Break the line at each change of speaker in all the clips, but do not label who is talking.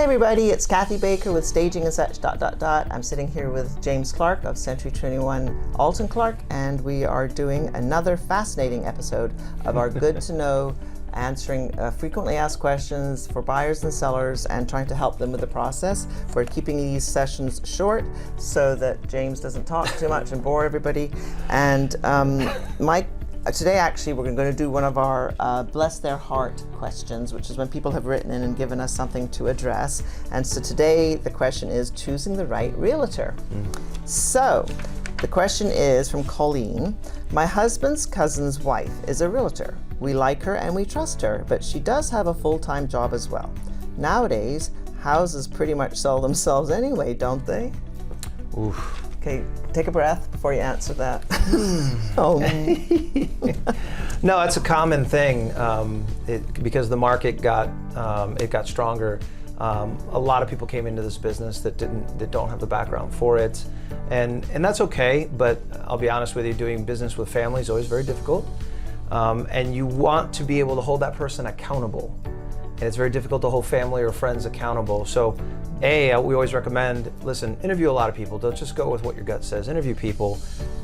Hi everybody, it's Cathy Baker with Staging and Such ... I'm sitting here with James Clark of Century 21 Alton Clark, and we are doing another fascinating episode of our Good to Know, answering frequently asked questions for buyers and sellers and trying to help them with the process. We're keeping these sessions short so that James doesn't talk too much and bore everybody. And today actually we're going to do one of our bless their heart questions, which is when people have written in and given us something to address. And so today the question is choosing the right realtor. So the question is from Colleen. My husband's cousin's wife is a realtor. We like her and we trust her, but she does have a full-time job as well. Nowadays, houses pretty much sell themselves anyway, don't they?
Oof.
Okay, take a breath before you answer that.
No, it's a common thing because the market got stronger. A lot of people came into this business that don't have the background for it, and that's okay. But I'll be honest with you, doing business with family is always very difficult, and you want to be able to hold that person accountable, and it's very difficult to hold family or friends accountable. So we always recommend, listen, interview a lot of people. Don't just go with what your gut says. Interview people,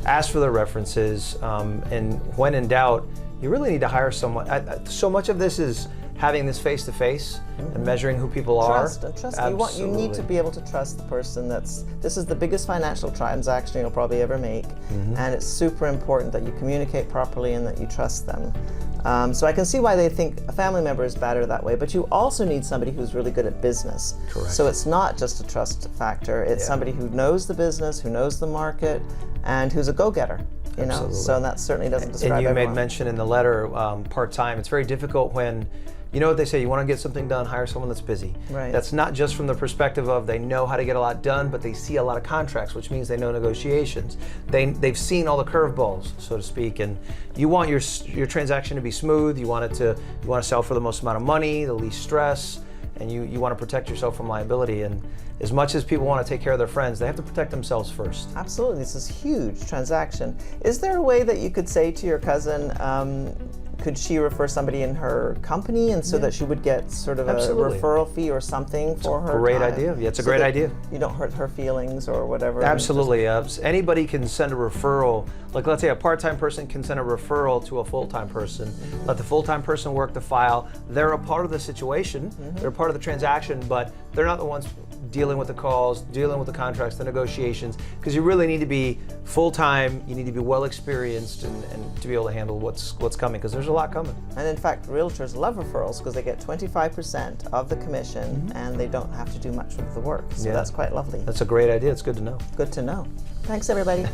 ask for their references, and when in doubt, you really need to hire someone. So much of this is having this face-to-face and measuring who people are.
Trust.
Absolutely.
You need to be able to trust the person. This is the biggest financial transaction you'll probably ever make, and it's super important that you communicate properly and that you trust them. So I can see why they think a family member is better that way, but you also need somebody who's really good at business.
Correct.
So it's not just a trust factor, it's somebody who knows the business, who knows the market, and who's a go-getter. You know,
Absolutely.
so that certainly doesn't describe
And you
everyone.
made mention in the letter, part-time. It's very difficult when, you know what they say, you want to get something done, hire someone that's busy.
Right.
That's not just from the perspective of they know how to get a lot done, but they see a lot of contracts, which means they know negotiations. They've seen all the curveballs, so to speak, and you want your transaction to be smooth. You want to sell for the most amount of money, the least stress, and you want to protect yourself from liability. And as much as people want to take care of their friends, they have to protect themselves first.
Absolutely, this is a huge transaction. Is there a way that you could say to your cousin, could she refer somebody in her company, and so that she would get sort of a referral fee or something for her?
Great idea. Yeah, it's a great idea.
You don't hurt her feelings or whatever.
Absolutely. Anybody can send a referral. Like, let's say a part-time person can send a referral to a full-time person. Let the full-time person work the file. They're a part of the situation. They're a part of the transaction, but they're not the ones dealing with the calls, dealing with the contracts, the negotiations, because you really need to be full-time. You need to be well experienced and to be able to handle what's coming, because there's a lot coming.
And in fact, realtors love referrals because they get 25% of the commission and they don't have to do much of the work. So that's quite lovely.
That's a great idea. It's good to know.
Good to know. Thanks, everybody.